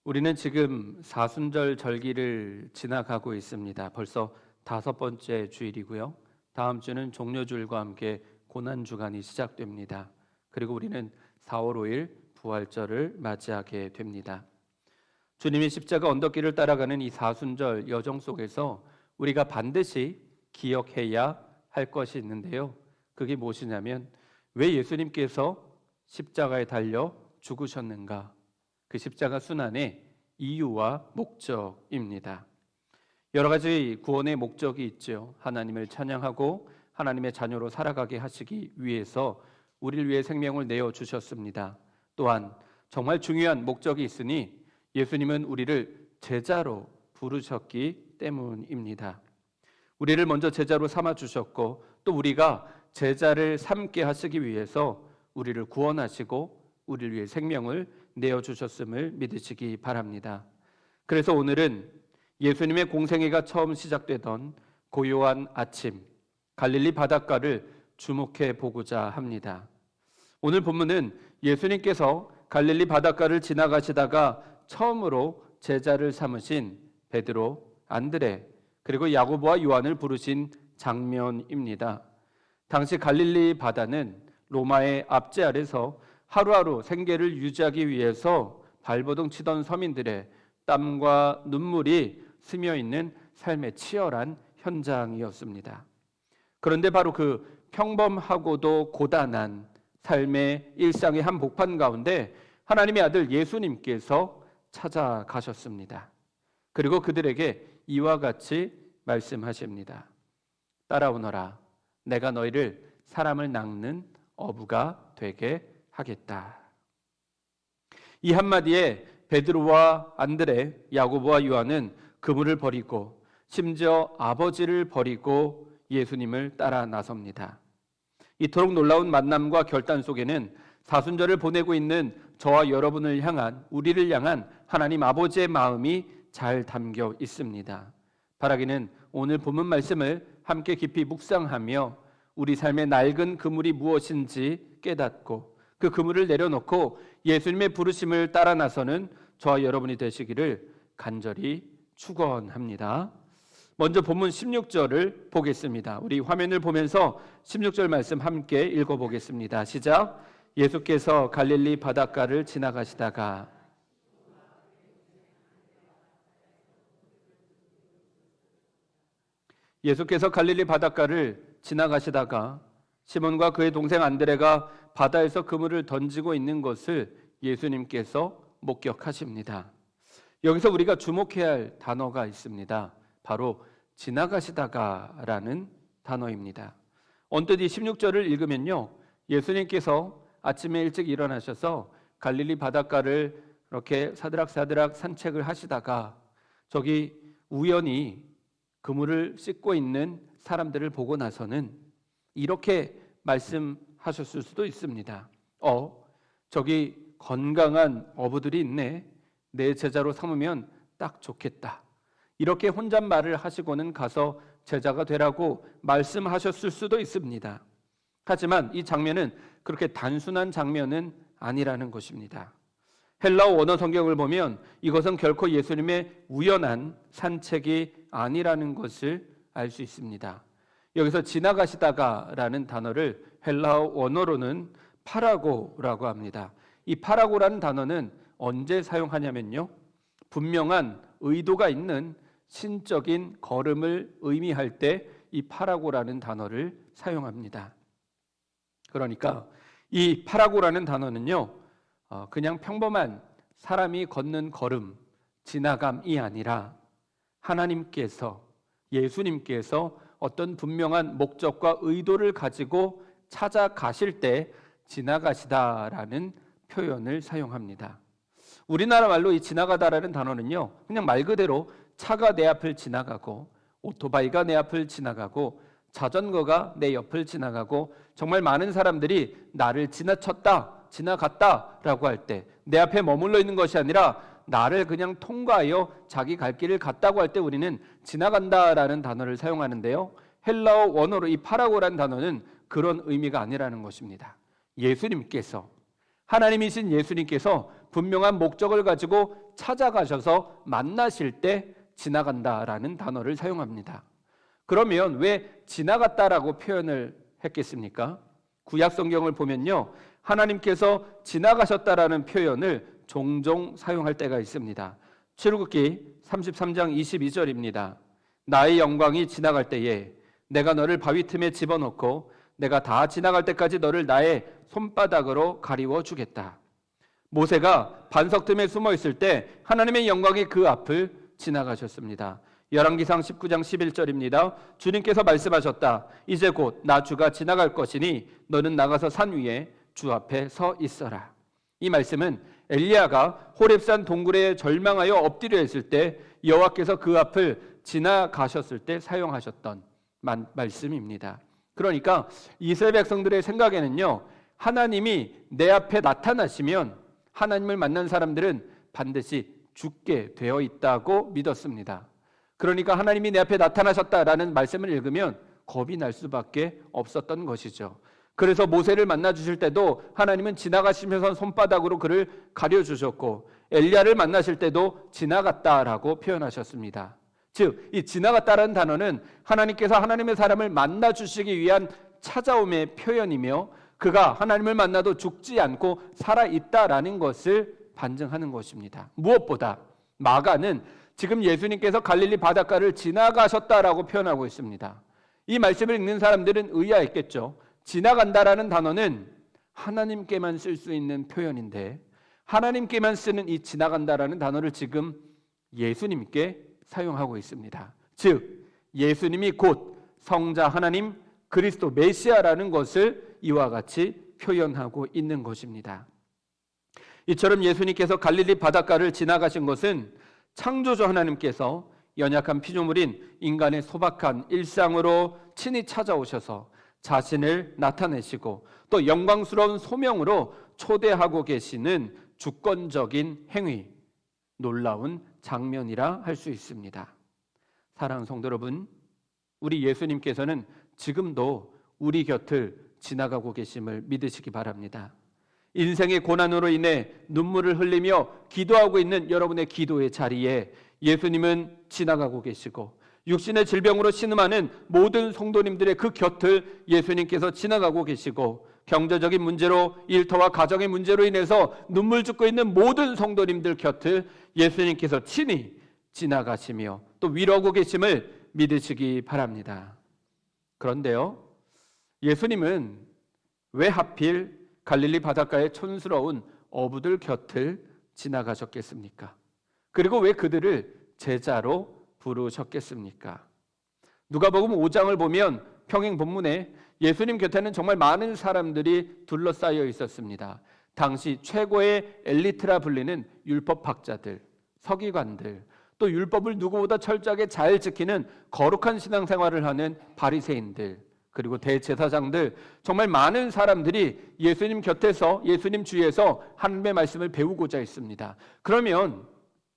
우리는 지금 사순절 절기를 지나가고 있습니다. 벌써 5번째 주일이고요. 다음 주는 종려주일과 함께 고난주간이 시작됩니다. 그리고 우리는 4월 5일 부활절을 맞이하게 됩니다. 주님의 십자가 언덕길을 따라가는 이 사순절 여정 속에서 우리가 반드시 기억해야 할 것이 있는데요. 그게 무엇이냐면 왜 예수님께서 십자가에 달려 죽으셨는가? 그 십자가 순환의 이유와 목적입니다. 여러 가지 구원의 목적이 있죠. 하나님을 찬양하고 하나님의 자녀로 살아가게 하시기 위해서 우리를 위해 생명을 내어 주셨습니다. 또한 정말 중요한 목적이 있으니 예수님은 우리를 제자로 부르셨기 때문입니다. 우리를 먼저 제자로 삼아 주셨고 또 우리가 제자를 삼게 하시기 위해서 우리를 구원하시고 우리를 위해 생명을 내어주셨음을 믿으시기 바랍니다. 그래서 오늘은 예수님의 공생애가 처음 시작되던 고요한 아침 갈릴리 바닷가를 주목해 보고자 합니다. 오늘 본문은 예수님께서 갈릴리 바닷가를 지나가시다가 처음으로 제자를 삼으신 베드로, 안드레 그리고 야고보와 요한을 부르신 장면입니다. 당시 갈릴리 바다는 로마의 압제 아래서 하루하루 생계를 유지하기 위해서 발버둥 치던 서민들의 땀과 눈물이 스며 있는 삶의 치열한 현장이었습니다. 그런데 바로 그 평범하고도 고단한 삶의 일상의 한복판 가운데 하나님의 아들 예수님께서 찾아가셨습니다. 그리고 그들에게 이와 같이 말씀하십니다. 따라오너라. 내가 너희를 사람을 낚는 어부가 되게 하겠다. 이 한마디에 베드로와 안드레, 야고보와 요한은 그물을 버리고 심지어 아버지를 버리고 예수님을 따라 나섭니다. 이토록 놀라운 만남과 결단 속에는 사순절을 보내고 있는 저와 여러분을 향한, 우리를 향한 하나님 아버지의 마음이 잘 담겨 있습니다. 바라기는 오늘 본문 말씀을 함께 깊이 묵상하며 우리 삶의 낡은 그물이 무엇인지 깨닫고 그 그물을 내려놓고 예수님의 부르심을 따라 나서는 저와 여러분이 되시기를 간절히 축원합니다. 먼저 본문 16절을 보겠습니다. 우리 화면을 보면서 16절 말씀 함께 읽어보겠습니다. 시작. 예수께서 갈릴리 바닷가를 지나가시다가 예수께서 갈릴리 바닷가를 지나가시다가 시몬과 그의 동생 안드레가 바다에서 그물을 던지고 있는 것을 예수님께서 목격하십니다. 여기서 우리가 주목해야 할 단어가 있습니다. 바로 지나가시다가라는 단어입니다. 언뜻 이 16절을 읽으면요, 예수님께서 아침에 일찍 일어나셔서 갈릴리 바닷가를 이렇게 사드락사드락 산책을 하시다가 저기 우연히 그물을 씻고 있는 사람들을 보고 나서는 이렇게 말씀하셨을 수도 있습니다. 저기 건강한 어부들이 있네. 내 제자로 삼으면 딱 좋겠다. 이렇게 혼잣말을 하시고는 가서 제자가 되라고 말씀하셨을 수도 있습니다. 하지만 이 장면은 그렇게 단순한 장면은 아니라는 것입니다. 헬라어 원어 성경을 보면 이것은 결코 예수님의 우연한 산책이 아니라는 것을 알 수 있습니다. 여기서 지나가시다가라는 단어를 헬라어 원어로는 파라고라고 합니다. 이 파라고라는 단어는 언제 사용하냐면요, 분명한 의도가 있는 신적인 걸음을 의미할 때 이 파라고라는 단어를 사용합니다. 그러니까 이 파라고라는 단어는요, 그냥 평범한 사람이 걷는 걸음, 지나감이 아니라 하나님께서, 예수님께서 어떤 분명한 목적과 의도를 가지고 찾아가실 때 지나가시다라는 표현을 사용합니다. 우리나라 말로 이 지나가다라는 단어는요, 그냥 말 그대로 차가 내 앞을 지나가고 오토바이가 내 앞을 지나가고 자전거가 내 옆을 지나가고 정말 많은 사람들이 나를 지나갔다라고 할 때 내 앞에 머물러 있는 것이 아니라 나를 그냥 통과하여 자기 갈 길을 갔다고 할 때 우리는 지나간다라는 단어를 사용하는데요, 헬라어 원어로 이 파라고라는 단어는 그런 의미가 아니라는 것입니다. 예수님께서, 하나님이신 예수님께서 분명한 목적을 가지고 찾아가셔서 만나실 때 지나간다라는 단어를 사용합니다. 그러면 왜 지나갔다라고 표현을 했겠습니까? 구약 성경을 보면요, 하나님께서 지나가셨다라는 표현을 종종 사용할 때가 있습니다. 출애굽기 33장 22절입니다. 나의 영광이 지나갈 때에 내가 너를 바위 틈에 집어넣고 내가 다 지나갈 때까지 너를 나의 손바닥으로 가리워 주겠다. 모세가 반석 틈에 숨어 있을 때 하나님의 영광이 그 앞을 지나가셨습니다. 열왕기상 19장 11절입니다. 주님께서 말씀하셨다. 이제 곧 나 주가 지나갈 것이니 너는 나가서 산 위에 주 앞에 서 있어라. 이 말씀은 엘리야가 호렙산 동굴에 절망하여 엎드려 있을 때 여호와께서 그 앞을 지나가셨을 때 사용하셨던 말씀입니다. 그러니까 이스라엘 백성들의 생각에는요, 하나님이 내 앞에 나타나시면 하나님을 만난 사람들은 반드시 죽게 되어 있다고 믿었습니다. 그러니까 하나님이 내 앞에 나타나셨다라는 말씀을 읽으면 겁이 날 수밖에 없었던 것이죠. 그래서 모세를 만나 주실 때도 하나님은 지나가시면서 손바닥으로 그를 가려주셨고, 엘리야를 만나실 때도 지나갔다라고 표현하셨습니다. 즉, 이 지나갔다라는 단어는 하나님께서 하나님의 사람을 만나 주시기 위한 찾아옴의 표현이며, 그가 하나님을 만나도 죽지 않고 살아있다라는 것을 반증하는 것입니다. 무엇보다 마가는 지금 예수님께서 갈릴리 바닷가를 지나가셨다라고 표현하고 있습니다. 이 말씀을 읽는 사람들은 의아했겠죠. 지나간다라는 단어는 하나님께만 쓸 수 있는 표현인데 하나님께만 쓰는 이 지나간다라는 단어를 지금 예수님께 사용하고 있습니다. 즉, 예수님이 곧 성자 하나님 그리스도 메시아라는 것을 이와 같이 표현하고 있는 것입니다. 이처럼 예수님께서 갈릴리 바닷가를 지나가신 것은 창조주 하나님께서 연약한 피조물인 인간의 소박한 일상으로 친히 찾아오셔서 자신을 나타내시고 또 영광스러운 소명으로 초대하고 계시는 주권적인 행위, 놀라운 장면이라 할 수 있습니다. 사랑하는 성도 여러분, 우리 예수님께서는 지금도 우리 곁을 지나가고 계심을 믿으시기 바랍니다. 인생의 고난으로 인해 눈물을 흘리며 기도하고 있는 여러분의 기도의 자리에 예수님은 지나가고 계시고, 육신의 질병으로 신음하는 모든 성도님들의 그 곁을 예수님께서 지나가고 계시고, 경제적인 문제로, 일터와 가정의 문제로 인해서 눈물 짓고 있는 모든 성도님들 곁을 예수님께서 친히 지나가시며 또 위로하고 계심을 믿으시기 바랍니다. 그런데요, 예수님은 왜 하필 갈릴리 바닷가의 촌스러운 어부들 곁을 지나가셨겠습니까? 그리고 왜 그들을 제자로 부르셨겠습니까? 누가복음 5장을 보면 평행 본문에 예수님 곁에는 정말 많은 사람들이 둘러싸여 있었습니다. 당시 최고의 엘리트라 불리는 율법학자들, 서기관들, 또 율법을 누구보다 철저하게 잘 지키는 거룩한 신앙생활을 하는 바리새인들, 그리고 대제사장들, 정말 많은 사람들이 예수님 곁에서, 예수님 주위에서 하나님의 말씀을 배우고자 했습니다. 그러면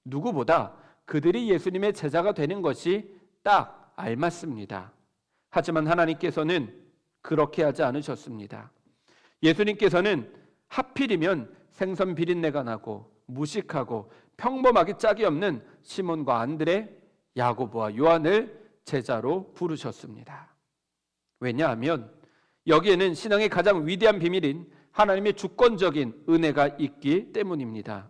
누구보다 그들이 예수님의 제자가 되는 것이 딱 알맞습니다. 하지만 하나님께서는 그렇게 하지 않으셨습니다. 예수님께서는 하필이면 생선 비린내가 나고 무식하고 평범하기 짝이 없는 시몬과 안드레, 야고보와 요한을 제자로 부르셨습니다. 왜냐하면 여기에는 신앙의 가장 위대한 비밀인 하나님의 주권적인 은혜가 있기 때문입니다.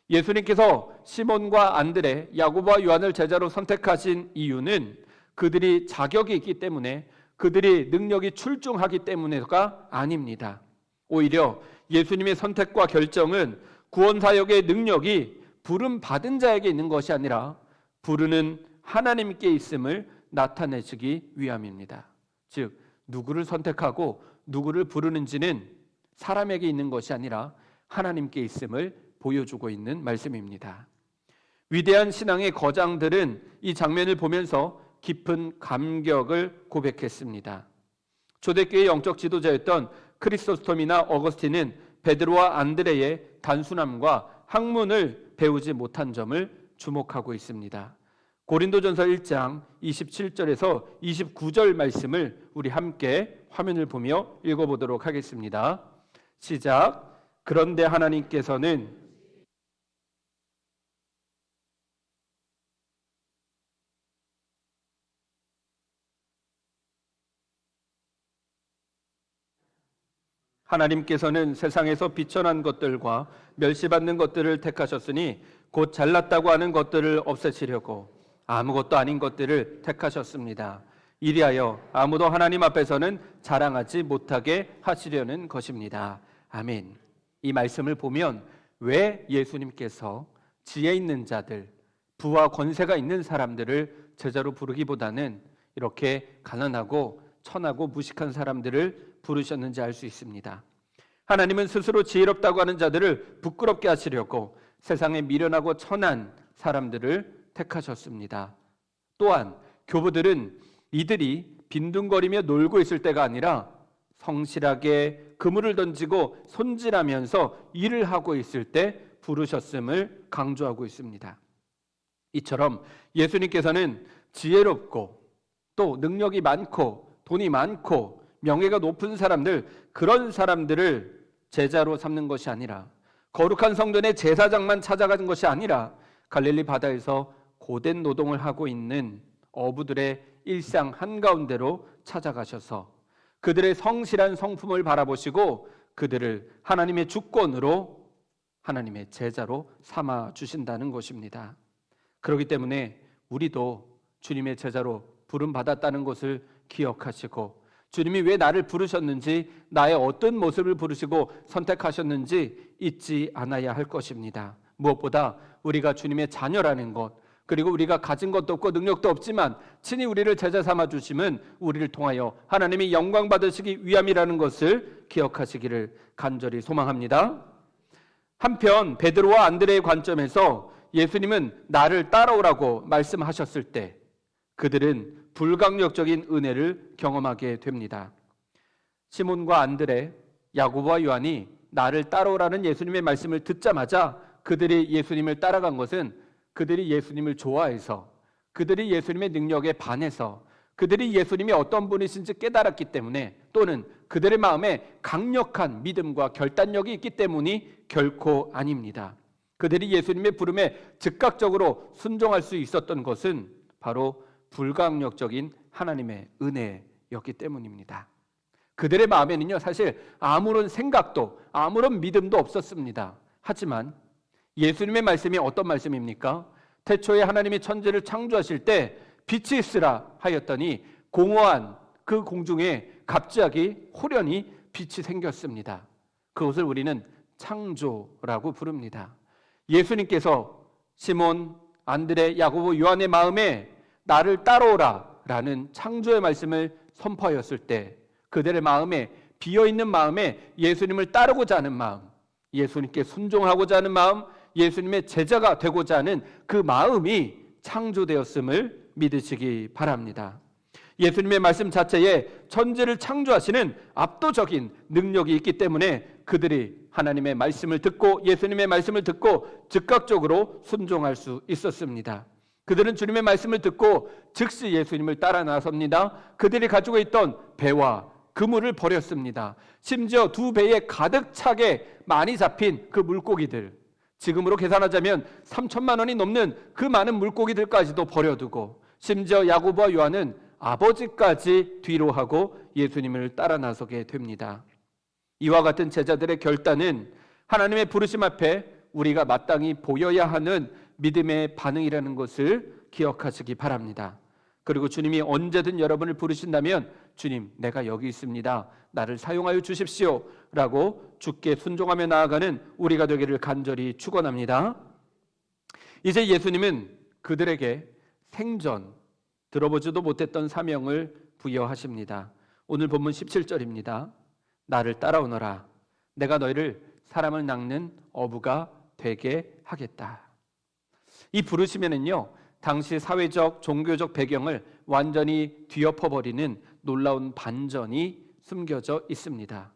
예수님께서 시몬과 안드레, 야고보와 요한을 제자로 선택하신 이유는 그들이 자격이 있기 때문에, 그들이 능력이 출중하기 때문에가 아닙니다. 오히려 예수님의 선택과 결정은 구원사역의 능력이 부름 받은 자에게 있는 것이 아니라 부르는 하나님께 있음을 나타내시기 위함입니다. 즉, 누구를 선택하고 누구를 부르는지는 사람에게 있는 것이 아니라 하나님께 있음을 보여주고 있는 말씀입니다. 위대한 신앙의 거장들은 이 장면을 보면서 깊은 감격을 고백했습니다. 초대교회의 영적 지도자였던 크리소스톰이나 어거스틴은 베드로와 안드레의 단순함과 학문을 배우지 못한 점을 주목하고 있습니다. 고린도전서 1장 27절에서 29절 말씀을 우리 함께 화면을 보며 읽어보도록 하겠습니다. 시작. 그런데 하나님께서는 하나님께서는 세상에서 비천한 것들과 멸시받는 것들을 택하셨으니 곧 잘났다고 하는 것들을 없애시려고 아무것도 아닌 것들을 택하셨습니다. 이리하여 아무도 하나님 앞에서는 자랑하지 못하게 하시려는 것입니다. 아멘. 이 말씀을 보면 왜 예수님께서 지혜 있는 자들, 부와 권세가 있는 사람들을 제자로 부르기보다는 이렇게 가난하고 천하고 무식한 사람들을 부르셨는지 알 수 있습니다. 하나님은 스스로 지혜롭다고 하는 자들을 부끄럽게 하시려고 세상에 미련하고 천한 사람들을 택하셨습니다. 또한 교부들은 이들이 빈둥거리며 놀고 있을 때가 아니라 성실하게 그물을 던지고 손질하면서 일을 하고 있을 때 부르셨음을 강조하고 있습니다. 이처럼 예수님께서는 지혜롭고 또 능력이 많고 돈이 많고 명예가 높은 사람들, 그런 사람들을 제자로 삼는 것이 아니라 거룩한 성전의 제사장만 찾아가는 것이 아니라 갈릴리 바다에서 고된 노동을 하고 있는 어부들의 일상 한가운데로 찾아가셔서 그들의 성실한 성품을 바라보시고 그들을 하나님의 주권으로 하나님의 제자로 삼아 주신다는 것입니다. 그렇기 때문에 우리도 주님의 제자로 부름받았다는 것을 기억하시고 주님이 왜 나를 부르셨는지, 나의 어떤 모습을 부르시고 선택하셨는지 잊지 않아야 할 것입니다. 무엇보다 우리가 주님의 자녀라는 것, 그리고 우리가 가진 것도 없고 능력도 없지만 친히 우리를 제자 삼아 주심은 우리를 통하여 하나님이 영광 받으시기 위함이라는 것을 기억하시기를 간절히 소망합니다. 한편 베드로와 안드레의 관점에서 예수님은 나를 따라오라고 말씀하셨을 때 그들은 불강력적인 은혜를 경험하게 됩니다. 시몬과 안드레, 야고보와 요한이 나를 따라오라는 예수님의 말씀을 듣자마자 그들이 예수님을 따라간 것은 그들이 예수님을 좋아해서, 그들이 예수님의 능력에 반해서, 그들이 예수님이 어떤 분이신지 깨달았기 때문에, 또는 그들의 마음에 강력한 믿음과 결단력이 있기 때문이 결코 아닙니다. 그들이 예수님의 부름에 즉각적으로 순종할 수 있었던 것은 바로 불강력적인 하나님의 은혜였기 때문입니다. 그들의 마음에는요, 사실 아무런 생각도 아무런 믿음도 없었습니다. 하지만 예수님의 말씀이 어떤 말씀입니까? 태초에 하나님이 천지를 창조하실 때 빛이 있으라 하였더니 공허한 그 공중에 갑자기 호련히 빛이 생겼습니다. 그것을 우리는 창조라고 부릅니다. 예수님께서 시몬, 안드레, 야고보, 요한의 마음에 나를 따라오라 라는 창조의 말씀을 선포하였을 때 그들의 마음에, 비어있는 마음에 예수님을 따르고자 하는 마음, 예수님께 순종하고자 하는 마음, 예수님의 제자가 되고자 하는 그 마음이 창조되었음을 믿으시기 바랍니다. 예수님의 말씀 자체에 천지를 창조하시는 압도적인 능력이 있기 때문에 그들이 하나님의 말씀을 듣고 예수님의 말씀을 듣고 즉각적으로 순종할 수 있었습니다. 그들은 주님의 말씀을 듣고 즉시 예수님을 따라 나섭니다. 그들이 가지고 있던 배와 그물을 버렸습니다. 심지어 두 배에 가득 차게 많이 잡힌 그 물고기들, 지금으로 계산하자면 3천만 원이 넘는 그 많은 물고기들까지도 버려두고 심지어 야고보와 요한은 아버지까지 뒤로 하고 예수님을 따라 나서게 됩니다. 이와 같은 제자들의 결단은 하나님의 부르심 앞에 우리가 마땅히 보여야 하는 믿음의 반응이라는 것을 기억하시기 바랍니다. 그리고 주님이 언제든 여러분을 부르신다면 주님, 내가 여기 있습니다. 나를 사용하여 주십시오 라고 주께 순종하며 나아가는 우리가 되기를 간절히 축원합니다. 이제 예수님은 그들에게 생전 들어보지도 못했던 사명을 부여하십니다. 오늘 본문 17절입니다. 나를 따라오너라. 내가 너희를 사람을 낚는 어부가 되게 하겠다. 이 부르심에는요, 당시 사회적, 종교적 배경을 완전히 뒤엎어버리는 놀라운 반전이 숨겨져 있습니다.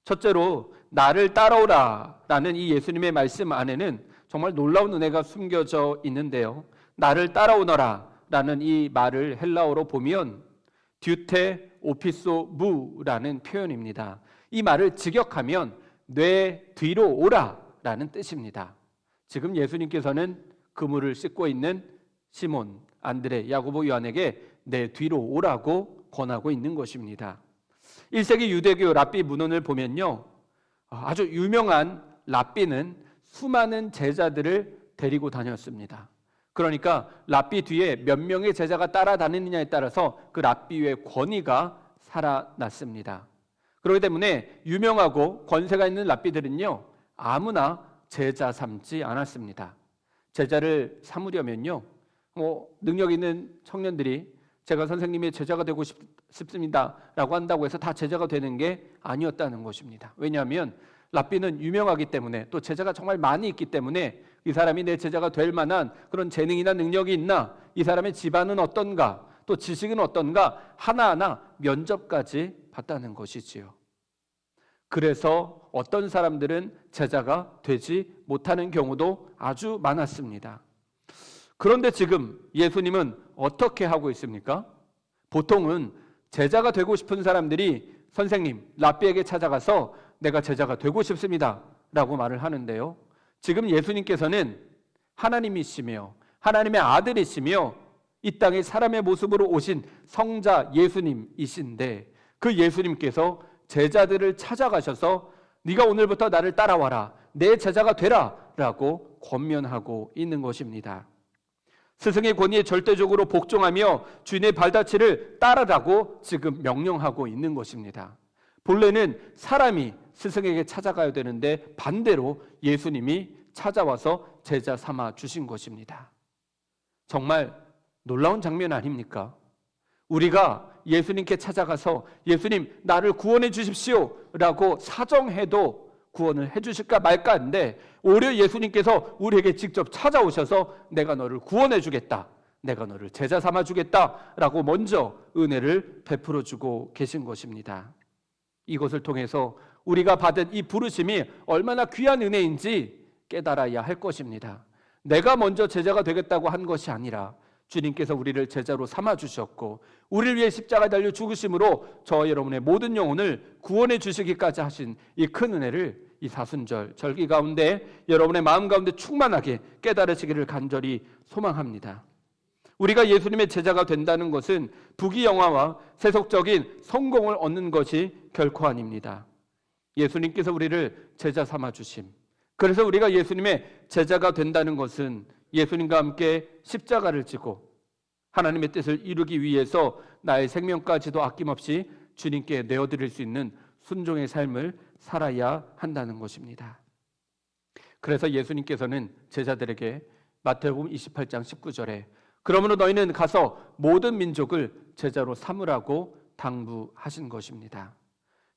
첫째로 나를 따라오라 라는 이 예수님의 말씀 안에는 정말 놀라운 은혜가 숨겨져 있는데요, 나를 따라오너라 라는 이 말을 헬라어로 보면 듀테 오피소 무라는 표현입니다. 이 말을 직역하면 내 뒤로 오라 라는 뜻입니다. 지금 예수님께서는 그물을 씻고 있는 시몬, 안드레, 야고보, 요한에게 내 뒤로 오라고 권하고 있는 것입니다. 1세기 유대교 랍비 문헌을 보면요, 아주 유명한 랍비는 수많은 제자들을 데리고 다녔습니다. 그러니까 랍비 뒤에 몇 명의 제자가 따라다니느냐에 따라서 그 랍비의 권위가 살아났습니다. 그렇기 때문에 유명하고 권세가 있는 랍비들은요, 아무나 제자 삼지 않았습니다. 제자를 삼으려면요, 능력 있는 청년들이 제가 선생님의 제자가 되고 싶습니다 라고 한다고 해서 다 제자가 되는 게 아니었다는 것입니다. 왜냐하면 랍비는 유명하기 때문에, 또 제자가 정말 많이 있기 때문에 이 사람이 내 제자가 될 만한 그런 재능이나 능력이 있나, 이 사람의 집안은 어떤가, 또 지식은 어떤가, 하나하나 면접까지 봤다는 것이지요. 그래서 어떤 사람들은 제자가 되지 못하는 경우도 아주 많았습니다. 그런데 지금 예수님은 어떻게 하고 있습니까? 보통은 제자가 되고 싶은 사람들이 선생님, 랍비에게 찾아가서 내가 제자가 되고 싶습니다 라고 말을 하는데요, 지금 예수님께서는 하나님이시며 하나님의 아들이시며 이 땅에 사람의 모습으로 오신 성자 예수님이신데, 그 예수님께서 제자들을 찾아가셔서 네가 오늘부터 나를 따라와라, 내 제자가 되라 라고 권면하고 있는 것입니다. 스승의 권위에 절대적으로 복종하며 주인의 발자취를 따르라고 지금 명령하고 있는 것입니다. 본래는 사람이 스승에게 찾아가야 되는데 반대로 예수님이 찾아와서 제자 삼아 주신 것입니다. 정말 놀라운 장면 아닙니까? 우리가 예수님께 찾아가서 예수님 나를 구원해 주십시오 라고 사정해도 구원을 해 주실까 말까 하는데, 오히려 예수님께서 우리에게 직접 찾아오셔서 내가 너를 구원해 주겠다, 내가 너를 제자 삼아 주겠다 라고 먼저 은혜를 베풀어 주고 계신 것입니다. 이것을 통해서 우리가 받은 이 부르심이 얼마나 귀한 은혜인지 깨달아야 할 것입니다. 내가 먼저 제자가 되겠다고 한 것이 아니라 주님께서 우리를 제자로 삼아 주셨고, 우리를 위해 십자가에 달려 죽으심으로 저와 여러분의 모든 영혼을 구원해 주시기까지 하신 이 큰 은혜를 이 사순절 절기 가운데 여러분의 마음 가운데 충만하게 깨달으시기를 간절히 소망합니다. 우리가 예수님의 제자가 된다는 것은 부귀영화와 세속적인 성공을 얻는 것이 결코 아닙니다. 예수님께서 우리를 제자 삼아 주심, 그래서 우리가 예수님의 제자가 된다는 것은 예수님과 함께 십자가를 지고 하나님의 뜻을 이루기 위해서 나의 생명까지도 아낌없이 주님께 내어드릴 수 있는 순종의 삶을 살아야 한다는 것입니다. 그래서 예수님께서는 제자들에게 마태복음 28장 19절에 그러므로 너희는 가서 모든 민족을 제자로 삼으라고 당부하신 것입니다.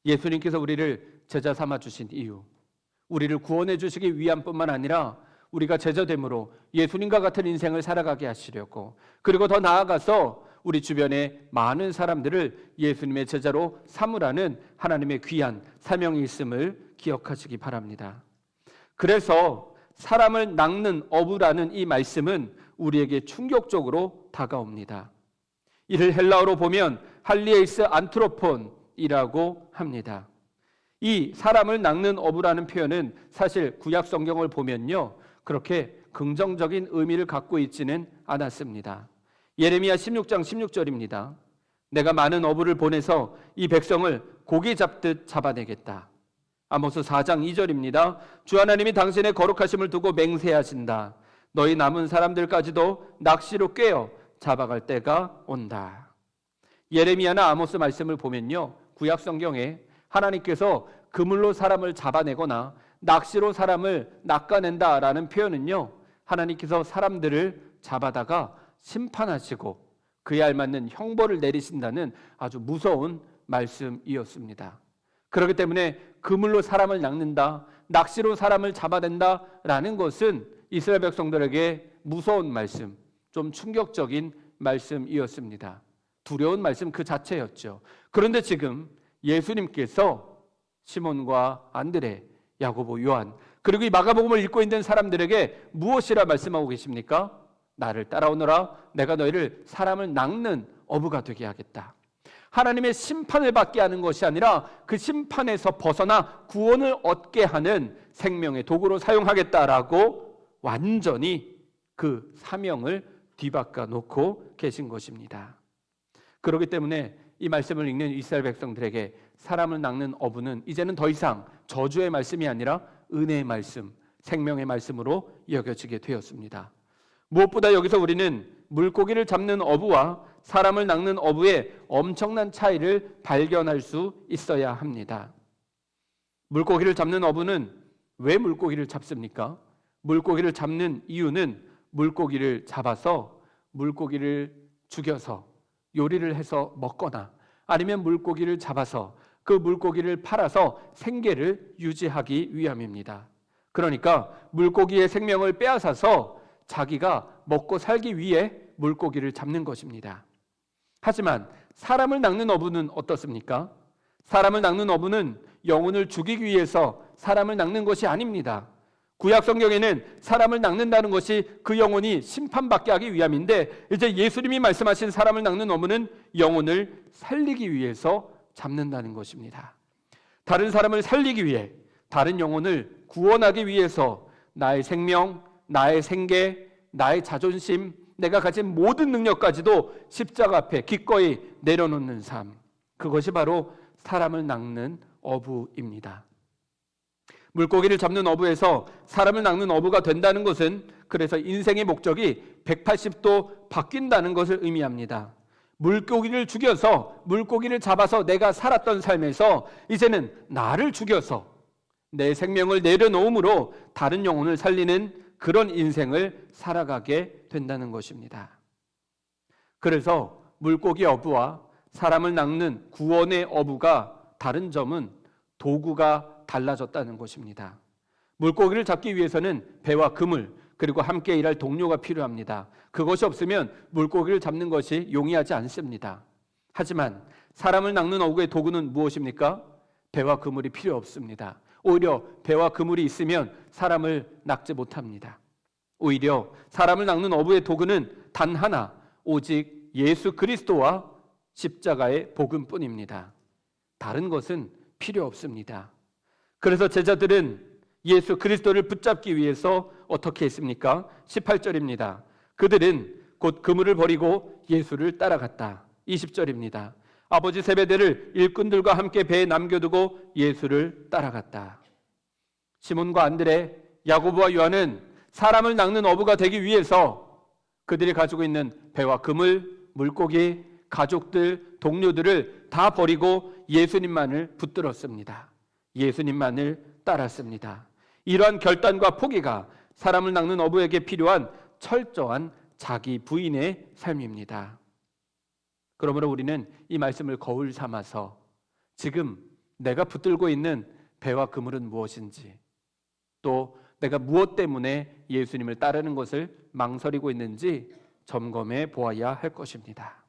예수님께서 우리를 제자 삼아 주신 이유, 우리를 구원해 주시기 위함뿐만 아니라 우리가 제자됨으로 예수님과 같은 인생을 살아가게 하시려고, 그리고 더 나아가서 우리 주변의 많은 사람들을 예수님의 제자로 삼으라는 하나님의 귀한 사명이 있음을 기억하시기 바랍니다. 그래서 사람을 낚는 어부라는 이 말씀은 우리에게 충격적으로 다가옵니다. 이를 헬라어로 보면 할리에이스 안트로폰이라고 합니다. 이 사람을 낚는 어부라는 표현은 사실 구약 성경을 보면요, 그렇게 긍정적인 의미를 갖고 있지는 않았습니다. 예레미야 16장 16절입니다. 내가 많은 어부를 보내서 이 백성을 고기 잡듯 잡아내겠다. 아모스 4장 2절입니다. 주 하나님이 당신의 거룩하심을 두고 맹세하신다. 너희 남은 사람들까지도 낚시로 꿰어 잡아갈 때가 온다. 예레미야나 아모스 말씀을 보면요, 구약 성경에 하나님께서 그물로 사람을 잡아내거나 낚시로 사람을 낚아낸다라는 표현은요, 하나님께서 사람들을 잡아다가 심판하시고 그에 알맞는 형벌을 내리신다는 아주 무서운 말씀이었습니다. 그렇기 때문에 그물로 사람을 낚는다, 낚시로 사람을 잡아낸다라는 것은 이스라엘 백성들에게 무서운 말씀, 좀 충격적인 말씀이었습니다. 두려운 말씀 그 자체였죠. 그런데 지금 예수님께서 시몬과 안드레, 야고보, 요한, 그리고 이 마가복음을 읽고 있는 사람들에게 무엇이라 말씀하고 계십니까? 나를 따라오너라, 내가 너희를 사람을 낚는 어부가 되게 하겠다. 하나님의 심판을 받게 하는 것이 아니라 그 심판에서 벗어나 구원을 얻게 하는 생명의 도구로 사용하겠다라고 완전히 그 사명을 뒤바꿔 놓고 계신 것입니다. 그렇기 때문에 이 말씀을 읽는 이스라엘 백성들에게 사람을 낚는 어부는 이제는 더 이상 저주의 말씀이 아니라 은혜의 말씀, 생명의 말씀으로 여겨지게 되었습니다. 무엇보다 여기서 우리는 물고기를 잡는 어부와 사람을 낚는 어부의 엄청난 차이를 발견할 수 있어야 합니다. 물고기를 잡는 어부는 왜 물고기를 잡습니까? 물고기를 잡는 이유는 물고기를 잡아서 물고기를 죽여서 요리를 해서 먹거나 아니면 물고기를 잡아서 그 물고기를 팔아서 생계를 유지하기 위함입니다. 그러니까 물고기의 생명을 빼앗아서 자기가 먹고 살기 위해 물고기를 잡는 것입니다. 하지만 사람을 낚는 어부는 어떻습니까? 사람을 낚는 어부는 영혼을 죽이기 위해서 사람을 낚는 것이 아닙니다. 구약 성경에는 사람을 낚는다는 것이 그 영혼이 심판받게 하기 위함인데, 이제 예수님이 말씀하신 사람을 낚는 어부는 영혼을 살리기 위해서 잡는다는 것입니다. 다른 사람을 살리기 위해, 다른 영혼을 구원하기 위해서 나의 생명, 나의 생계, 나의 자존심, 내가 가진 모든 능력까지도 십자가 앞에 기꺼이 내려놓는 삶, 그것이 바로 사람을 낚는 어부입니다. 물고기를 잡는 어부에서 사람을 낚는 어부가 된다는 것은 그래서 인생의 목적이 180도 바뀐다는 것을 의미합니다. 물고기를 죽여서 물고기를 잡아서 내가 살았던 삶에서 이제는 나를 죽여서 내 생명을 내려놓음으로 다른 영혼을 살리는 그런 인생을 살아가게 된다는 것입니다. 그래서 물고기 어부와 사람을 낚는 구원의 어부가 다른 점은 도구가 달라졌다는 것입니다. 물고기를 잡기 위해서는 배와 그물, 그리고 함께 일할 동료가 필요합니다. 그것이 없으면 물고기를 잡는 것이 용이하지 않습니다. 하지만 사람을 낚는 어부의 도구는 무엇입니까? 배와 그물이 필요 없습니다. 오히려 배와 그물이 있으면 사람을 낚지 못합니다. 오히려 사람을 낚는 어부의 도구는 단 하나, 오직 예수 그리스도와 십자가의 복음뿐입니다. 다른 것은 필요 없습니다. 그래서 제자들은 예수 그리스도를 붙잡기 위해서 어떻게 했습니까? 18절입니다. 그들은 곧 그물을 버리고 예수를 따라갔다. 20절입니다. 아버지 세베대를 일꾼들과 함께 배에 남겨두고 예수를 따라갔다. 시몬과 안드레, 야고보와 요한은 사람을 낚는 어부가 되기 위해서 그들이 가지고 있는 배와 그물, 물고기, 가족들, 동료들을 다 버리고 예수님만을 붙들었습니다. 예수님만을 따랐습니다. 이러한 결단과 포기가 사람을 낚는 어부에게 필요한 철저한 자기 부인의 삶입니다. 그러므로 우리는 이 말씀을 거울 삼아서 지금 내가 붙들고 있는 배와 그물은 무엇인지, 또 내가 무엇 때문에 예수님을 따르는 것을 망설이고 있는지 점검해 보아야 할 것입니다.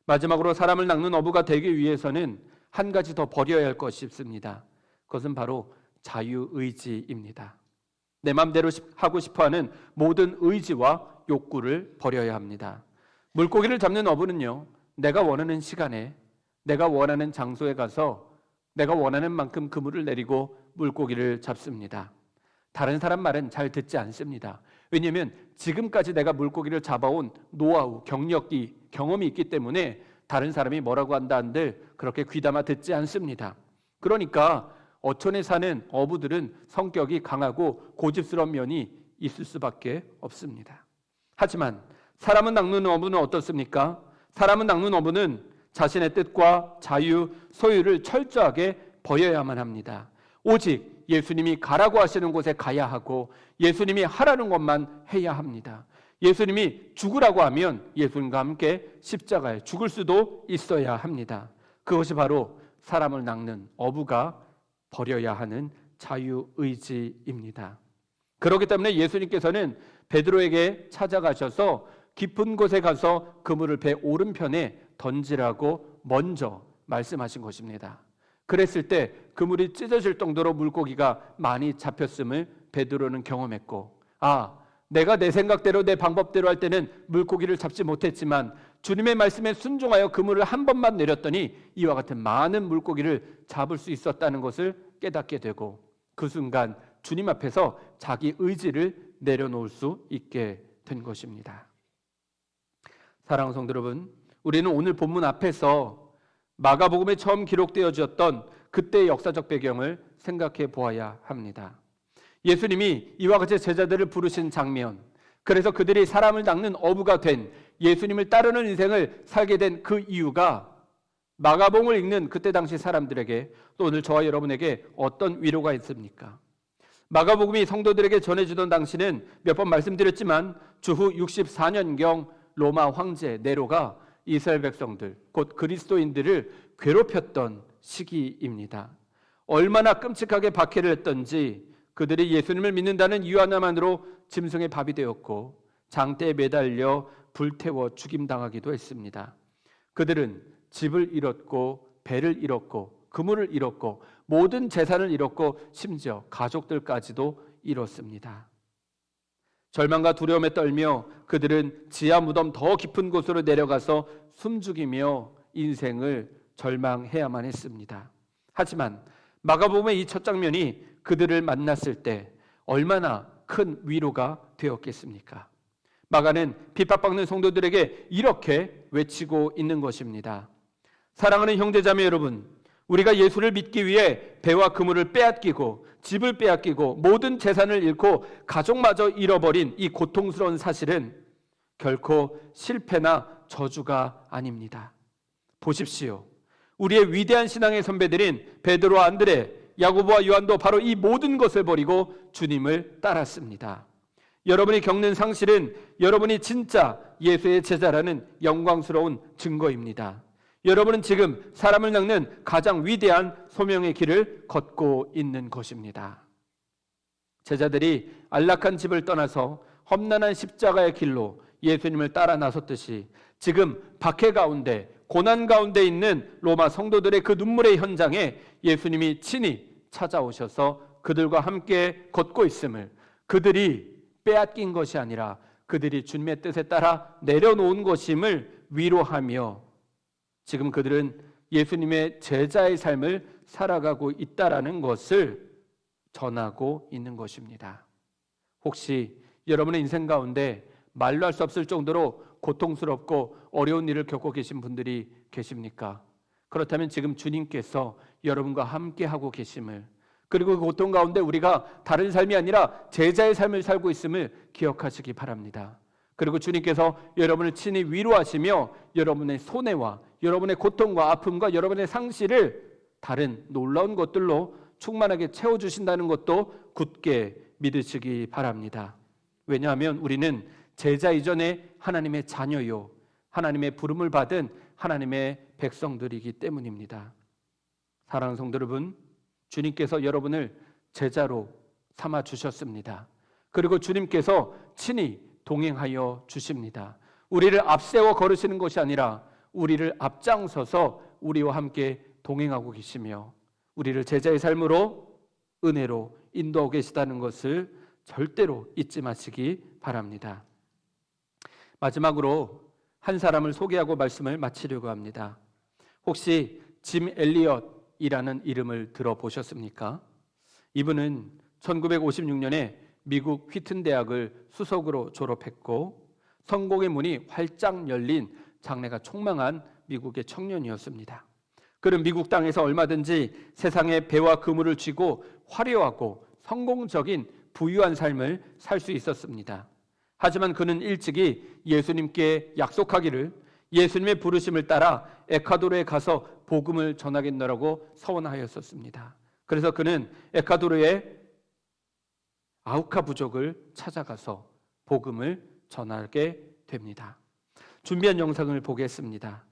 마지막으로 사람을 낚는 어부가 되기 위해서는 한 가지 더 버려야 할 것이 있습니다. 그것은 바로 자유의지입니다. 내 마음대로 하고 싶어하는 모든 의지와 욕구를 버려야 합니다. 물고기를 잡는 어부는요, 내가 원하는 시간에 내가 원하는 장소에 가서 내가 원하는 만큼 그물을 내리고 물고기를 잡습니다. 다른 사람 말은 잘 듣지 않습니다. 왜냐하면 지금까지 내가 물고기를 잡아온 노하우, 경험이 있기 때문에 다른 사람이 뭐라고 한다 한들 그렇게 귀담아 듣지 않습니다. 그러니까 어촌에 사는 어부들은 성격이 강하고 고집스러운 면이 있을 수밖에 없습니다. 하지만 사람을 낚는 어부는 어떻습니까? 사람을 낚는 어부는 자신의 뜻과 자유, 소유를 철저하게 버려야만 합니다. 오직 예수님이 가라고 하시는 곳에 가야 하고 예수님이 하라는 것만 해야 합니다. 예수님이 죽으라고 하면 예수님과 함께 십자가에 죽을 수도 있어야 합니다. 그것이 바로 사람을 낚는 어부가 버려야 하는 자유의지입니다. 그렇기 때문에 예수님께서는 베드로에게 찾아가셔서 깊은 곳에 가서 그물을 배 오른편에 던지라고 먼저 말씀하신 것입니다. 그랬을 때 그물이 찢어질 정도로 물고기가 많이 잡혔음을 베드로는 경험했고, 내가 내 생각대로 내 방법대로 할 때는 물고기를 잡지 못했지만 주님의 말씀에 순종하여 그물을 한 번만 내렸더니 이와 같은 많은 물고기를 잡을 수 있었다는 것을 깨닫게 되고, 그 순간 주님 앞에서 자기 의지를 내려놓을 수 있게 된 것입니다. 사랑하는 성도 여러분, 우리는 오늘 본문 앞에서 마가복음에 처음 기록되어졌던 그때의 역사적 배경을 생각해 보아야 합니다. 예수님이 이와 같이 제자들을 부르신 장면, 그래서 그들이 사람을 낚는 어부가 된 예수님을 따르는 인생을 살게 된 그 이유가 마가복음을 읽는 그때 당시 사람들에게 또 오늘 저와 여러분에게 어떤 위로가 있습니까? 마가복음이 성도들에게 전해지던 당시는 몇 번 말씀드렸지만 주후 64년경 로마 황제 네로가 이스라엘 백성들, 곧 그리스도인들을 괴롭혔던 시기입니다. 얼마나 끔찍하게 박해를 했던지 그들이 예수님을 믿는다는 이유 하나만으로 짐승의 밥이 되었고 장대에 매달려 불태워 죽임당하기도 했습니다. 그들은 집을 잃었고 배를 잃었고 그물을 잃었고 모든 재산을 잃었고 심지어 가족들까지도 잃었습니다. 절망과 두려움에 떨며 그들은 지하 무덤 더 깊은 곳으로 내려가서 숨죽이며 인생을 절망해야만 했습니다. 하지만 마가복음의 이 첫 장면이 그들을 만났을 때 얼마나 큰 위로가 되었겠습니까? 마가는 핍박받는 성도들에게 이렇게 외치고 있는 것입니다. 사랑하는 형제자매 여러분, 우리가 예수를 믿기 위해 배와 그물을 빼앗기고 집을 빼앗기고 모든 재산을 잃고 가족마저 잃어버린 이 고통스러운 사실은 결코 실패나 저주가 아닙니다. 보십시오. 우리의 위대한 신앙의 선배들인 베드로와 안드레, 야고보와 요한도 바로 이 모든 것을 버리고 주님을 따랐습니다. 여러분이 겪는 상실은 여러분이 진짜 예수의 제자라는 영광스러운 증거입니다. 여러분은 지금 사람을 낚는 가장 위대한 소명의 길을 걷고 있는 것입니다. 제자들이 안락한 집을 떠나서 험난한 십자가의 길로 예수님을 따라 나섰듯이 지금 박해 가운데 고난 가운데 있는 로마 성도들의 그 눈물의 현장에 예수님이 친히 찾아오셔서 그들과 함께 걷고 있음을, 그들이 빼앗긴 것이 아니라 그들이 주님의 뜻에 따라 내려놓은 것임을 위로하며 지금 그들은 예수님의 제자의 삶을 살아가고 있다라는 것을 전하고 있는 것입니다. 혹시 여러분의 인생 가운데 말로 할 수 없을 정도로 고통스럽고 어려운 일을 겪고 계신 분들이 계십니까? 그렇다면 지금 주님께서 여러분과 함께 하고 계심을, 그리고 그 고통 가운데 우리가 다른 삶이 아니라 제자의 삶을 살고 있음을 기억하시기 바랍니다. 그리고 주님께서 여러분을 친히 위로하시며 여러분의 손해와 여러분의 고통과 아픔과 여러분의 상실을 다른 놀라운 것들로 충만하게 채워주신다는 것도 굳게 믿으시기 바랍니다. 왜냐하면 우리는 제자 이전에 하나님의 자녀요, 하나님의 부름을 받은 하나님의 백성들이기 때문입니다. 사랑하는 성도 여러분, 주님께서 여러분을 제자로 삼아 주셨습니다. 그리고 주님께서 친히 동행하여 주십니다. 우리를 앞세워 걸으시는 것이 아니라 우리를 앞장서서 우리와 함께 동행하고 계시며 우리를 제자의 삶으로 은혜로 인도하고 계시다는 것을 절대로 잊지 마시기 바랍니다. 마지막으로 한 사람을 소개하고 말씀을 마치려고 합니다. 혹시 짐 엘리엇이라는 이름을 들어보셨습니까? 이분은 1956년에 미국 휘튼 대학을 수석으로 졸업했고 성공의 문이 활짝 열린 장래가 촉망한 미국의 청년이었습니다. 그는 미국 땅에서 얼마든지 세상에 배와 그물을 쥐고 화려하고 성공적인 부유한 삶을 살 수 있었습니다. 하지만 그는 일찍이 예수님께 약속하기를 예수님의 부르심을 따라 에콰도르에 가서 복음을 전하겠노라고 서원하였었습니다. 그래서 그는 에콰도르의 아우카 부족을 찾아가서 복음을 전하게 됩니다. 준비한 영상을 보겠습니다.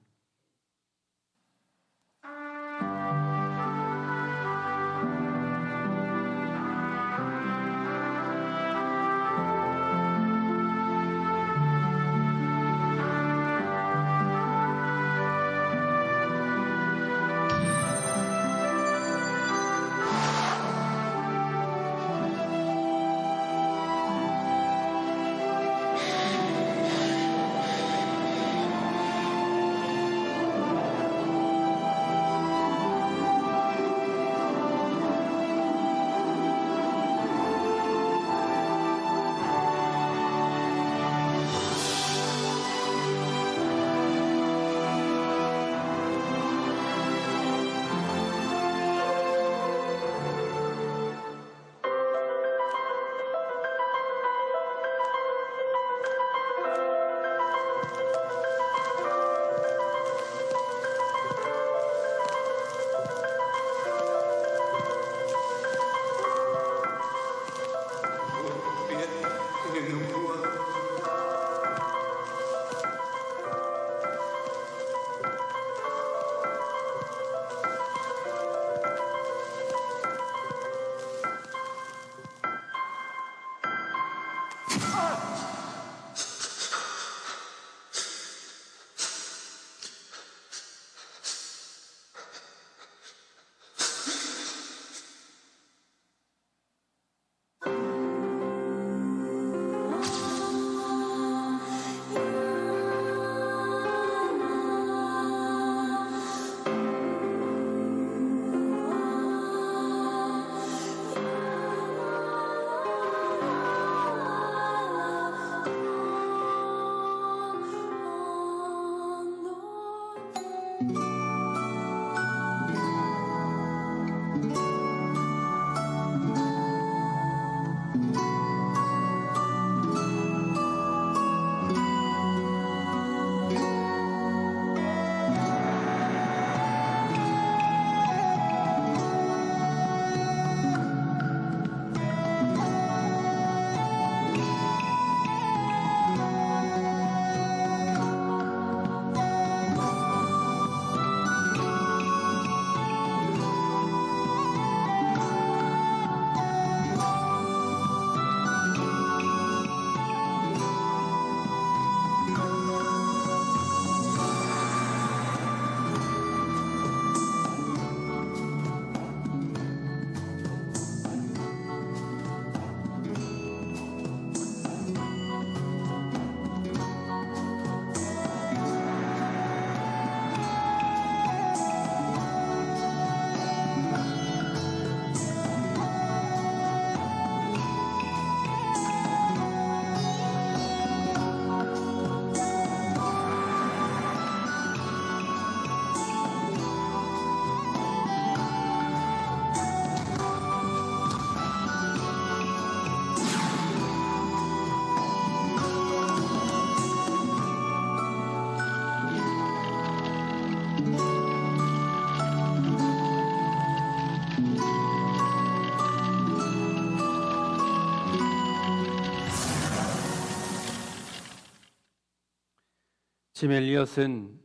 짐 엘리엇은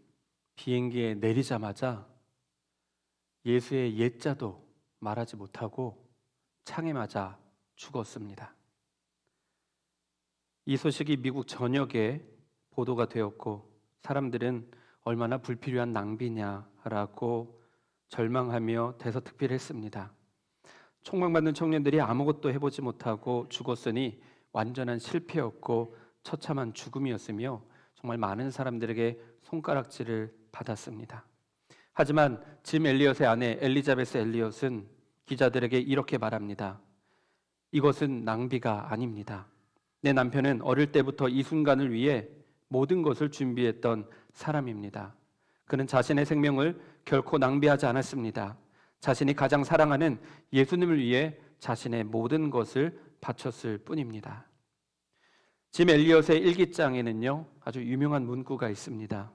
비행기에 내리자마자 예수의 예자도 말하지 못하고 창에 맞아 죽었습니다. 이 소식이 미국 전역에 보도가 되었고 사람들은 얼마나 불필요한 낭비냐라고 절망하며 대서특필했습니다. 총망받는 청년들이 아무것도 해보지 못하고 죽었으니 완전한 실패였고 처참한 죽음이었으며 정말 많은 사람들에게 손가락질을 받았습니다. 하지만 짐 엘리엇의 아내 엘리자베스 엘리엇은 기자들에게 이렇게 말합니다. 이것은 낭비가 아닙니다. 내 남편은 어릴 때부터 이 순간을 위해 모든 것을 준비했던 사람입니다. 그는 자신의 생명을 결코 낭비하지 않았습니다. 자신이 가장 사랑하는 예수님을 위해 자신의 모든 것을 바쳤을 뿐입니다. 짐 엘리엇의 일기장에는요, 아주 유명한 문구가 있습니다.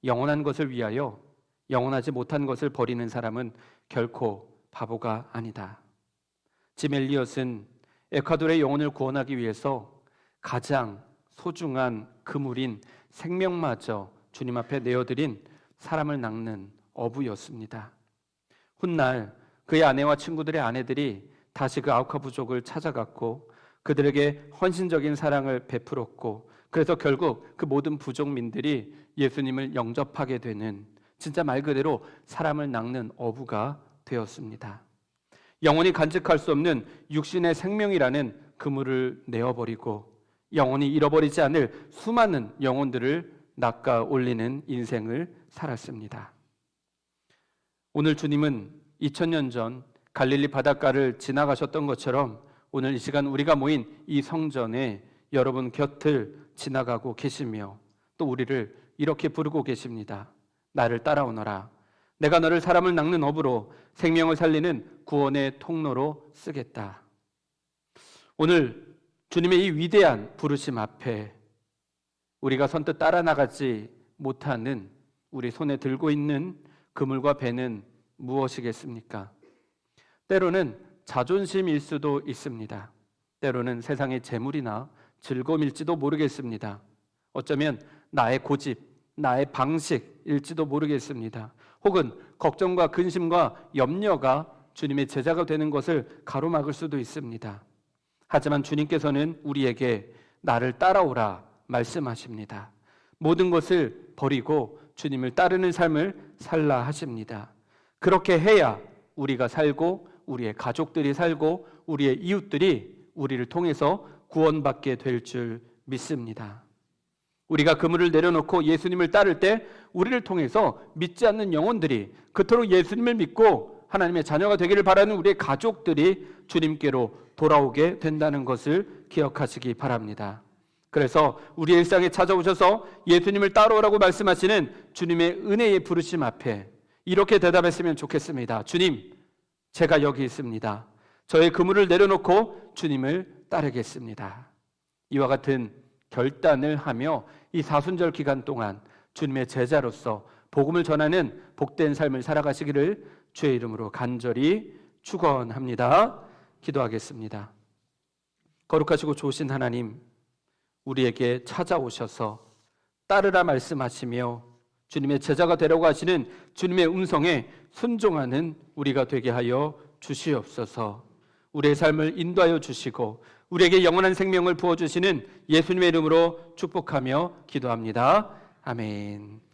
영원한 것을 위하여 영원하지 못한 것을 버리는 사람은 결코 바보가 아니다. 짐 엘리엇은 에콰도르의 영혼을 구원하기 위해서 가장 소중한 그물인 생명마저 주님 앞에 내어드린 사람을 낚는 어부였습니다. 훗날 그의 아내와 친구들의 아내들이 다시 그 아우카 부족을 찾아갔고 그들에게 헌신적인 사랑을 베풀었고 그래서 결국 그 모든 부족민들이 예수님을 영접하게 되는 진짜 말 그대로 사람을 낚는 어부가 되었습니다. 영원히 간직할 수 없는 육신의 생명이라는 그물을 내어버리고 영원히 잃어버리지 않을 수많은 영혼들을 낚아 올리는 인생을 살았습니다. 오늘 주님은 2000년 전 갈릴리 바닷가를 지나가셨던 것처럼 오늘 이 시간 우리가 모인 이 성전에 여러분 곁을 지나가고 계시며 또 우리를 이렇게 부르고 계십니다. 나를 따라오너라. 내가 너를 사람을 낚는 어부로 생명을 살리는 구원의 통로로 쓰겠다. 오늘 주님의 이 위대한 부르심 앞에 우리가 선뜻 따라 나가지 못하는 우리 손에 들고 있는 그물과 배는 무엇이겠습니까? 때로는 자존심일 수도 있습니다. 때로는 세상의 재물이나 즐거움일지도 모르겠습니다. 어쩌면 나의 고집, 나의 방식일지도 모르겠습니다. 혹은 걱정과 근심과 염려가 주님의 제자가 되는 것을 가로막을 수도 있습니다. 하지만 주님께서는 우리에게 나를 따라오라 말씀하십니다. 모든 것을 버리고 주님을 따르는 삶을 살라 하십니다. 그렇게 해야 우리가 살고 우리의 가족들이 살고 우리의 이웃들이 우리를 통해서 구원받게 될 줄 믿습니다. 우리가 그물을 내려놓고 예수님을 따를 때 우리를 통해서 믿지 않는 영혼들이 그토록 예수님을 믿고 하나님의 자녀가 되기를 바라는 우리의 가족들이 주님께로 돌아오게 된다는 것을 기억하시기 바랍니다. 그래서 우리의 일상에 찾아오셔서 예수님을 따라오라고 말씀하시는 주님의 은혜의 부르심 앞에 이렇게 대답했으면 좋겠습니다. 주님, 제가 여기 있습니다. 저의 그물을 내려놓고 주님을 따르겠습니다. 이와 같은 결단을 하며 이 사순절 기간 동안 주님의 제자로서 복음을 전하는 복된 삶을 살아가시기를 주의 이름으로 간절히 축원합니다. 기도하겠습니다. 거룩하시고 좋으신 하나님, 우리에게 찾아오셔서 따르라 말씀하시며 주님의 제자가 되려고 하시는 주님의 음성에 순종하는 우리가 되게 하여 주시옵소서. 우리의 삶을 인도하여 주시고 우리에게 영원한 생명을 부어주시는 예수님의 이름으로 축복하며 기도합니다. 아멘.